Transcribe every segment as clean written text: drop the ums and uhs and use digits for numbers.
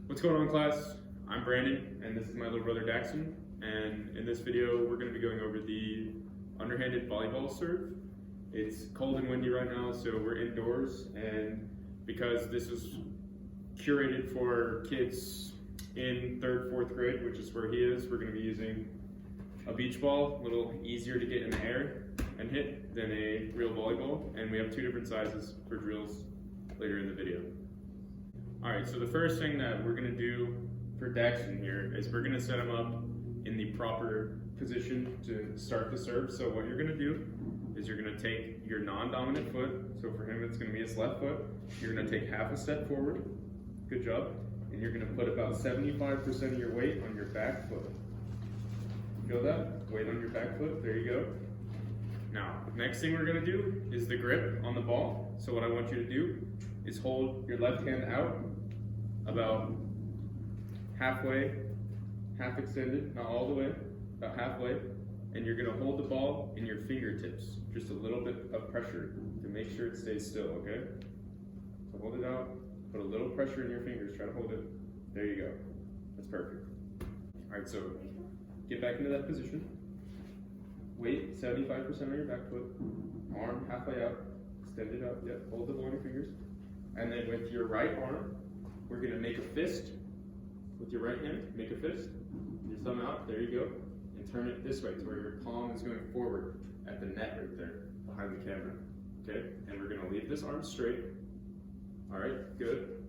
What's going on, class? I'm Brandon, and this is my little brother Daxon. And in this video, we're going to be going over the underhanded volleyball serve. It's cold and windy right now, so we're indoors. And because this is curated for kids in 3rd, 4th grade, which is where he is, we're going to be using a beach ball, a little easier to get in the air and hit than a real volleyball. And we have 2 different sizes for drills later in the video. Alright, so the first thing that we're going to do for Daxon here is we're going to set him up in the proper position to start the serve. So what you're going to do is you're going to take your non-dominant foot, so for him it's going to be his left foot, you're going to take half a step forward, good job, and you're going to put about 75% of your weight on your back foot. Feel that? Weight on your back foot, there you go. Now, next thing we're going to do is the grip on the ball. So what I want you to do is hold your left hand out about halfway, half extended, not all the way, about halfway, and you're going to hold the ball in your fingertips, just a little bit of pressure to make sure it stays still, okay? So hold it out, put a little pressure in your fingers, try to hold it. There you go. That's perfect. All right, so get back into that position. Weight 75% on your back foot, arm halfway out, extend it out, yep, hold the ball in your fingers. And then with your right arm, we're gonna make a fist. With your right hand, make a fist. Your thumb out, there you go. And turn it this way to where your palm is going forward at the net right there, behind the camera. Okay, and we're gonna leave this arm straight. All right, good.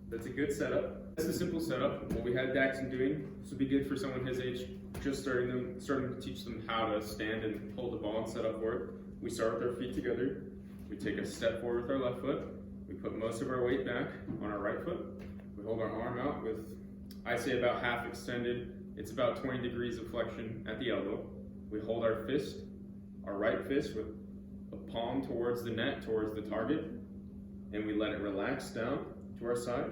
That's a good setup. That's a simple setup. What we had Daxon doing, this would be good for someone his age, just starting to teach them how to stand and hold the ball and set up for it. We start with our feet together. We take a step forward with our left foot. We put most of our weight back on our right foot. We hold our arm out with, I say about half extended. It's about 20 degrees of flexion at the elbow. We hold our fist, our right fist, with a palm towards the net, towards the target, and we let it relax down to our side.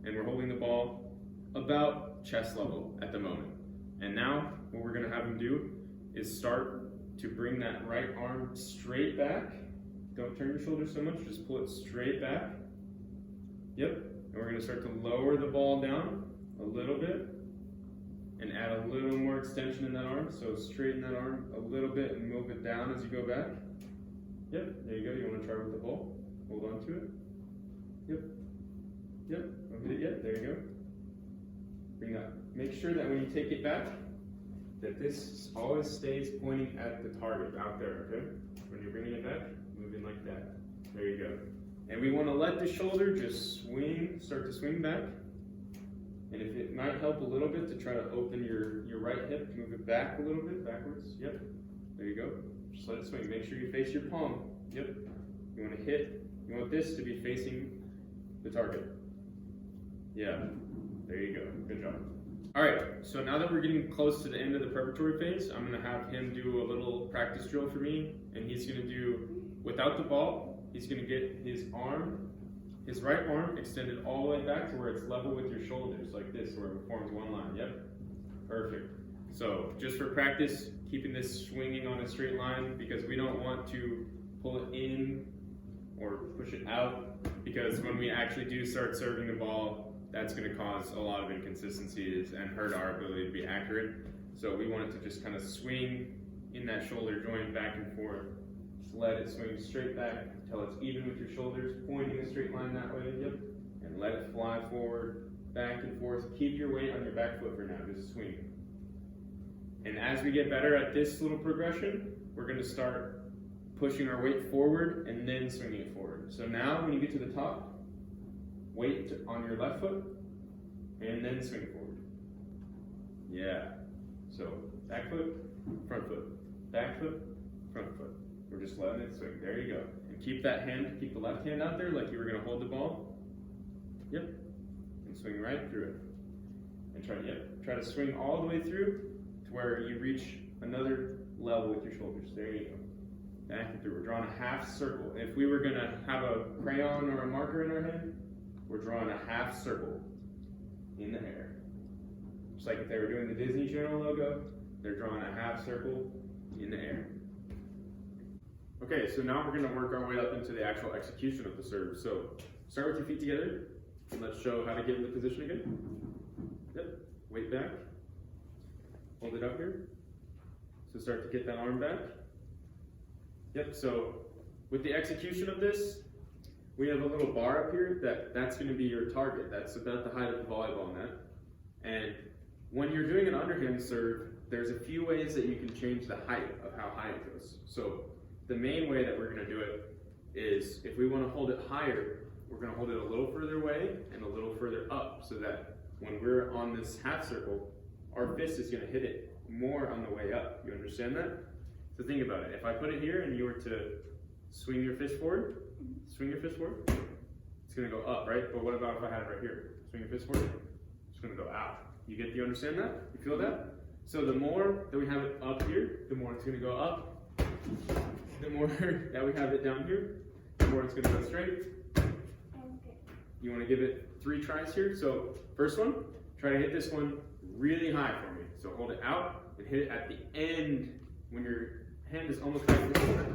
And we're holding the ball about chest level at the moment. And now, what we're gonna have him do is start to bring that right arm straight back. Don't turn your shoulders so much, just pull it straight back. Yep, and we're gonna start to lower the ball down a little bit and add a little more extension in that arm. So straighten that arm a little bit and move it down as you go back. Yep, there you go, you wanna try with the ball. Hold on to it. Yep, yep, don't hit it yet, there you go. Bring that, make sure that when you take it back, that this always stays pointing at the target out there, okay? When you're bringing it back, move in like that. There you go. And we want to let the shoulder just swing, start to swing back. And if it might help a little bit to try to open your right hip, move it back a little bit, backwards. Yep. There you go. Just let it swing. Make sure you face your palm. Yep. You want to hit, you want this to be facing the target. Yeah. There you go. Good job. All right, so now that we're getting close to the end of the preparatory phase, I'm gonna have him do a little practice drill for me, and he's gonna do, without the ball, he's gonna get his arm, his right arm extended all the way back to where it's level with your shoulders, like this, where it forms one line, yep, perfect. So just for practice, keeping this swinging on a straight line, because we don't want to pull it in or push it out, because when we actually do start serving the ball, that's going to cause a lot of inconsistencies and hurt our ability to be accurate. So we want it to just kind of swing in that shoulder joint back and forth. Just let it swing straight back until it's even with your shoulders, pointing a straight line that way, yep. And let it fly forward, back and forth. Keep your weight on your back foot for now, just swing. And as we get better at this little progression, we're going to start pushing our weight forward and then swinging it forward. So now when you get to the top, weight on your left foot, and then swing forward. Yeah. So back foot, front foot, back foot, front foot. We're just letting it swing. There you go. And keep that hand, keep the left hand out there like you were going to hold the ball. Yep. And swing right through it. And try to swing all the way through to where you reach another level with your shoulders. There you go. Back and through. We're drawing a half circle. If we were going to have a crayon or a marker in our hand, we're drawing a half circle in the air. Just like if they were doing the Disney Channel logo, they're drawing a half circle in the air. Okay, so now we're going to work our way up into the actual execution of the serve. So start with your feet together, And let's show how to get in the position again. Yep, weight back. Hold it up here. So start to get that arm back. Yep, so with the execution of this, we have a little bar up here that's going to be your target. That's about the height of the volleyball net. And when you're doing an underhand serve, there's a few ways that you can change the height of how high it goes. So the main way that we're going to do it is if we want to hold it higher, we're going to hold it a little further away and a little further up so that when we're on this half circle, our fist is going to hit it more on the way up. You understand that? So think about it. If I put it here and you were to swing your fist forward, it's going to go up, right? But what about if I had it right here? Swing your fist forward, it's going to go out. You understand that? You feel that? So the more that we have it up here, the more it's going to go up. The more that we have it down here, the more it's going to go straight. You want to give it 3 tries here. So first one, try to hit this one really high for me. So hold it out and hit it at the end when your hand is almost right there.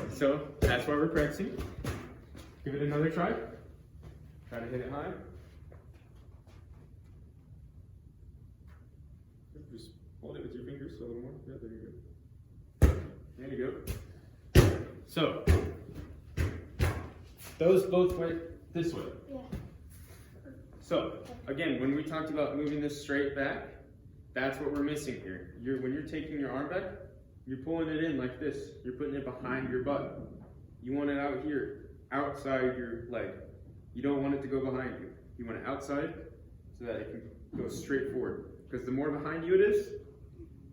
So that's why we're practicing. Give it another try. Try to hit it high. Just hold it with your fingers a little more. Yeah, there you go. There you go. So those both went this way. Yeah. So again, when we talked about moving this straight back, that's what we're missing here. When you're taking your arm back, you're pulling it in like this. You're putting it behind your butt. You want it out here, outside your leg. You don't want it to go behind you. You want it outside so that it can go straight forward. Because the more behind you it is,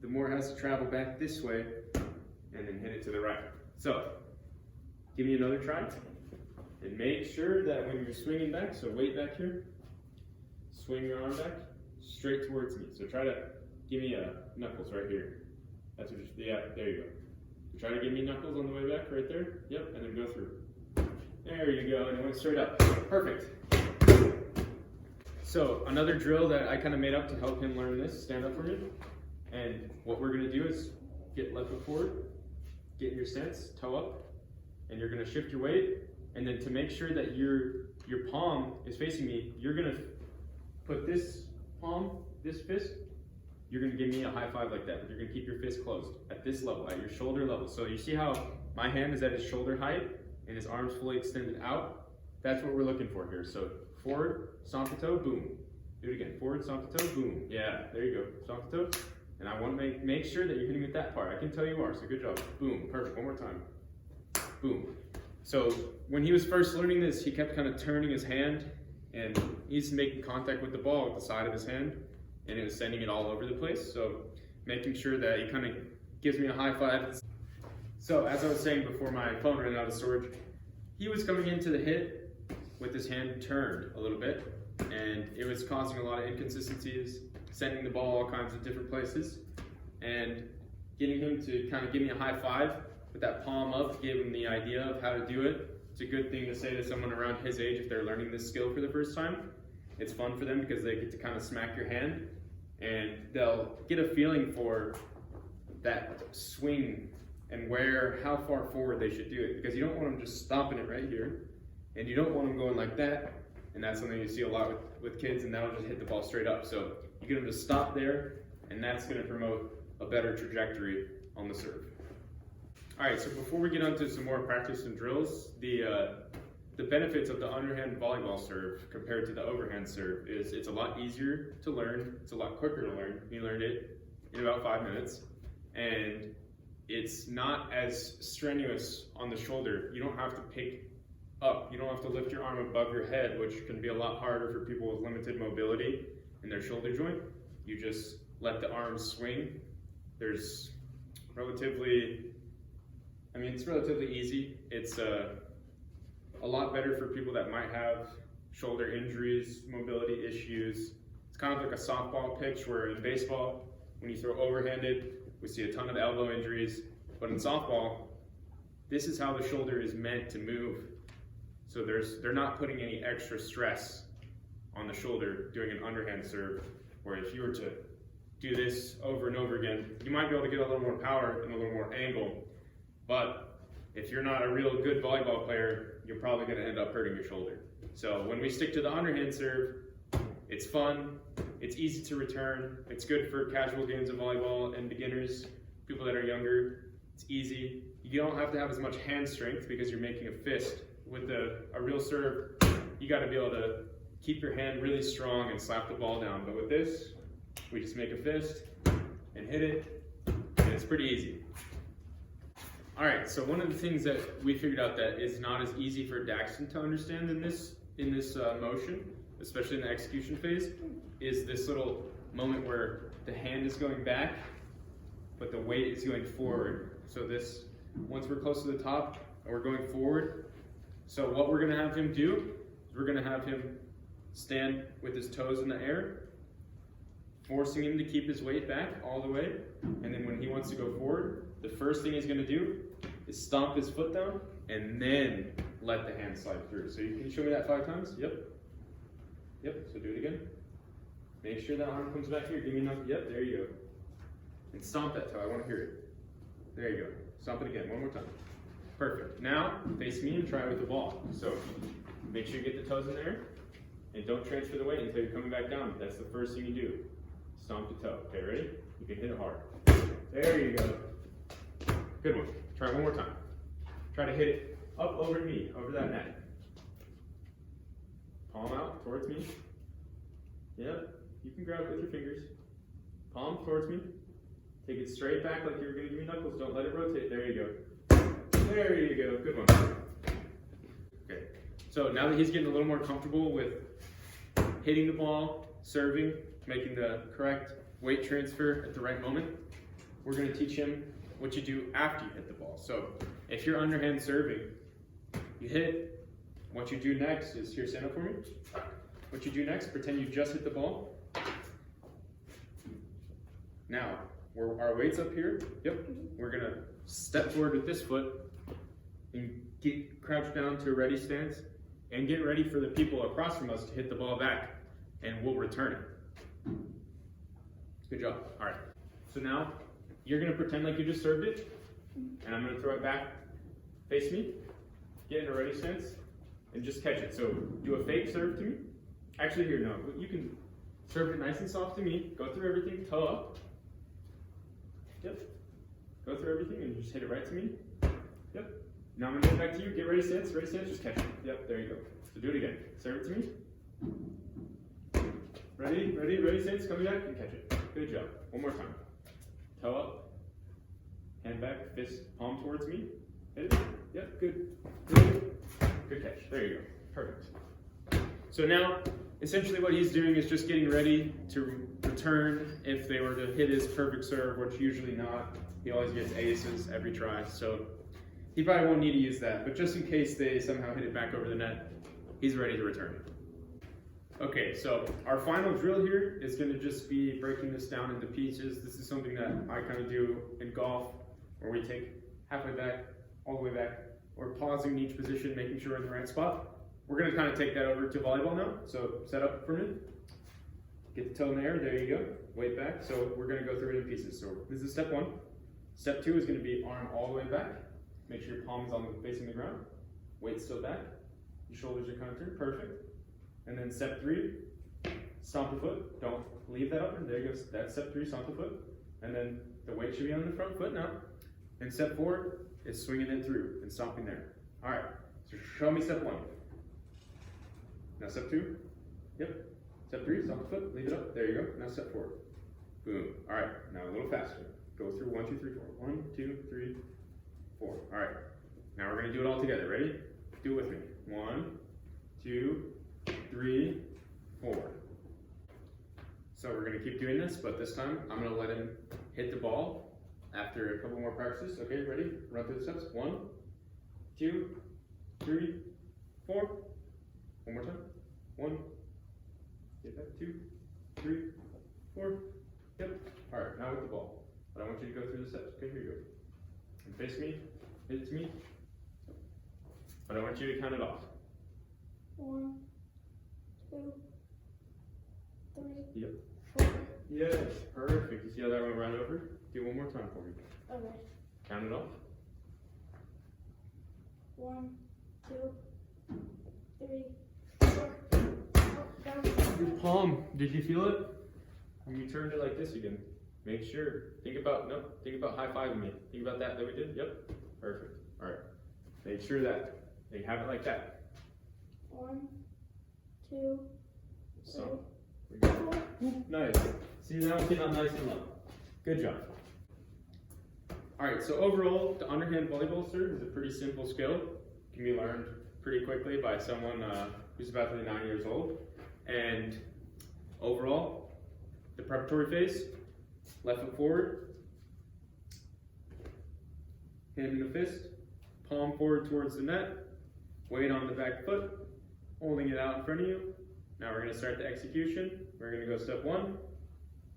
the more it has to travel back this way and then hit it to the right. So, give me another try. And make sure that when you're swinging back, so weight back here, swing your arm back straight towards me. So try to give me knuckles right here. That's what yeah, there you go. So try to give me knuckles on the way back right there. Yep, and then go through. There you go, and it went straight up. Perfect. So another drill that I kind of made up to help him learn this, stand up for me. And what we're going to do is get left foot forward, get in your stance, toe up, and you're going to shift your weight. And then to make sure that your palm is facing me, you're going to put this palm, this fist, you're going to give me a high five like that, but you're going to keep your fist closed at this level, at your shoulder level. So you see how my hand is at his shoulder height and his arm's fully extended out? That's what we're looking for here. So forward, stomp the toe, boom. Do it again. Forward, stomp the toe, boom. Yeah, there you go. Stomp the toe. And I want to make sure that you're hitting with that part. I can tell you are, so good job. Boom, perfect. One more time. Boom. So when he was first learning this, he kept kind of turning his hand and he's making contact with the ball with the side of his hand and it was sending it all over the place. So making sure that he kind of gives me a high five. So as I was saying before my phone ran out of storage, he was coming into the hit with his hand turned a little bit and it was causing a lot of inconsistencies, sending the ball all kinds of different places, and getting him to kind of give me a high five with that palm up gave him the idea of how to do it. It's a good thing to say to someone around his age if they're learning this skill for the first time. It's fun for them because they get to kind of smack your hand and they'll get a feeling for that swing and how far forward they should do it, because you don't want them just stomping it right here and you don't want them going like that, and that's something you see a lot with kids, and that'll just hit the ball straight up. So you get them to stop there and that's going to promote a better trajectory on the serve. All right, so before we get on to some more practice and drills, the benefits of the underhand volleyball serve compared to the overhand serve is it's a lot easier to learn, it's a lot quicker to learn. You learned it in about 5 minutes, and it's not as strenuous on the shoulder. You don't have to pick up, you don't have to lift your arm above your head, which can be a lot harder for people with limited mobility in their shoulder joint. You just let the arms swing. It's relatively easy. It's a lot better for people that might have shoulder injuries, mobility issues. It's kind of like a softball pitch where in baseball, when you throw overhanded, we see a ton of elbow injuries. But in softball, this is how the shoulder is meant to move. So they're not putting any extra stress on the shoulder doing an underhand serve, where if you were to do this over and over again, you might be able to get a little more power and a little more angle. But if you're not a real good volleyball player, you're probably going to end up hurting your shoulder. So when we stick to the underhand serve, it's fun, it's easy to return, it's good for casual games of volleyball and beginners, people that are younger. It's easy. You don't have to have as much hand strength because you're making a fist. With a real serve, you got to be able to keep your hand really strong and slap the ball down. But with this, we just make a fist and hit it, and it's pretty easy. All right, so one of the things that we figured out that is not as easy for Daxton to understand in this motion, especially in the execution phase, is this little moment where the hand is going back, but the weight is going forward. So this, once we're close to the top, we're going forward. So what we're gonna have him do is we're gonna have him stand with his toes in the air, forcing him to keep his weight back all the way. And then when he wants to go forward, the first thing he's gonna do is stomp his foot down and then let the hand slide through. So you can show me that 5 times? Yep. Yep, so do it again. Make sure that arm comes back here. Give me enough. Yep, there you go. And stomp that toe. I want to hear it. There you go. Stomp it again. One more time. Perfect. Now, face me and try with the ball. So make sure you get the toes in there and don't transfer the weight until you're coming back down. That's the first thing you do. Stomp the toe. Okay, ready? You can hit it hard. There you go. Good one. Try one more time. Try to hit it up over me, over that net. Palm out towards me. Yep. You can grab it with your fingers. Palm towards me. Take it straight back like you're going to give me knuckles. Don't let it rotate. There you go. There you go. Good one. Okay. So now that he's getting a little more comfortable with hitting the ball, serving, making the correct weight transfer at the right moment, we're going to teach him what you do after you hit the ball. So if you're underhand serving, you hit. What you do next is, here, stand up for me. What you do next, pretend you just hit the ball. Now, our weight's up here. Yep. We're gonna step forward with this foot and get crouched down to a ready stance and get ready for the people across from us to hit the ball back, and we'll return it. Good job. All right. So now you're gonna pretend like you just served it, and I'm gonna throw it back. Face me. Get in a ready stance and just catch it. So do a fake serve to me. Actually, here, no. You can serve it nice and soft to me. Go through everything. Toe up. Yep. Go through everything and just hit it right to me. Yep. Now I'm gonna get back to you. Get ready stance. Ready stance. Just catch it. Yep. There you go. So do it again. Serve it to me. Ready. Ready. Ready stance. Coming back and catch it. Good job. One more time. Toe up. Hand back. Fist. Palm towards me. Hit it. Yep. Good. Good. Good catch. There you go. Perfect. So now, essentially what he's doing is just getting ready to return if they were to hit his perfect serve, which usually not. He always gets aces every try, so he probably won't need to use that. But just in case they somehow hit it back over the net, he's ready to return it. Okay, so our final drill here is going to just be breaking this down into pieces. This is something that I kind of do in golf, where we take halfway back, all the way back. We're pausing in each position, making sure we're in the right spot. We're going to kind of take that over to volleyball now. So set up for a minute. Get the toe in the air. There you go. Weight back. So we're going to go through it in pieces. So this is step 1. Step 2 is going to be arm all the way back. Make sure your palm is facing the ground. Weight still back. Your shoulders are kind of turned. Perfect. And then step 3, stomp the foot. Don't leave that up. And there goes. That's step 3, stomp the foot. And then the weight should be on the front foot now. And step 4 is swinging it through and stomping there. All right. So show me step 1. Now step 2, yep. Step 3, stomp the foot, leave it up, there you go. Now step 4, boom. All right, now a little faster. Go through 1, 2, 3, 4. 1, 2, 3, 4. All right, now we're gonna do it all together. Ready? Do it with me. 1, 2, 3, 4. So we're gonna keep doing this, but this time I'm gonna let him hit the ball after a couple more practices. Okay, ready? Run through the steps. 1, 2, 3, 4. One more time. 1, get back, 2, 3, 4. Yep. All right, now with the ball. But I want you to go through the steps. Okay, here you go. And face me, hit it to me. But I want you to count it off. 1, 2, 3, yep. 4. Yes, perfect. You see how that went right over? Do one more time for me. Okay. Count it off. 1, 2, 3, your palm. Did you feel it? When you turned it like this again, make sure. Think about high-fiving me. Think about that we did? Yep. Perfect. All right. Make sure that you have it like that. 1, 2, 3, So, 4. nice. See, now it's getting up nice and low. Good job. All right, so overall, the underhand volleyball serve is a pretty simple skill. It can be learned pretty quickly by someone who's about to be 9 years old. And overall, the preparatory phase, left foot forward, hand in a fist, palm forward towards the net, weight on the back foot, holding it out in front of you. Now we're going to start the execution. We're going to go step 1,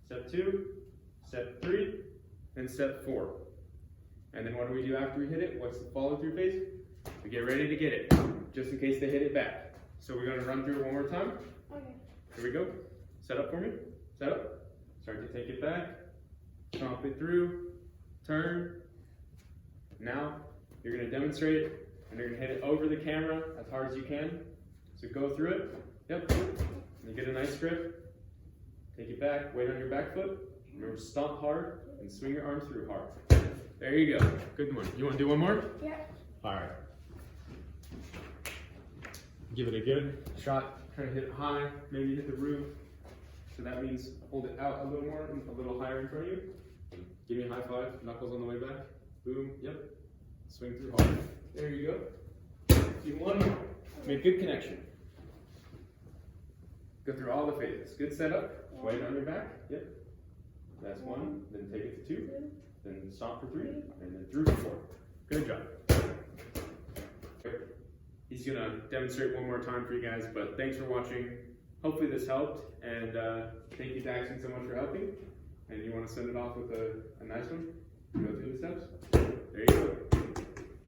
step 2, step 3, and step 4. And then what do we do after we hit it? What's the follow through phase? We get ready to get it, just in case they hit it back. So we're going to run through it one more time. Okay. Here we go. Set up for me. Set up. Start to take it back. Chomp it through. Turn. Now you're going to demonstrate it, and you're going to hit it over the camera as hard as you can. So go through it. Yep. And you get a nice grip. Take it back. Weight on your back foot. Remember, stomp hard and swing your arms through hard. There you go. Good one. You want to do one more? Yeah. All right. Give it a good shot. Try to hit it high. Maybe hit the roof. So that means hold it out a little more, a little higher in front of you. Give me a high five. Knuckles on the way back. Boom. Yep. Swing through hard. There you go. Do one more. Make good connection. Go through all the phases. Good setup. Weight on your back. Yep. That's 1. Then take it to 2. Then stop for 3. And then through for 4. Good job. He's going to demonstrate one more time for you guys, but thanks for watching. Hopefully this helped, and thank you, Daxton, so much for helping. And you want to send it off with a nice one? Go through the steps?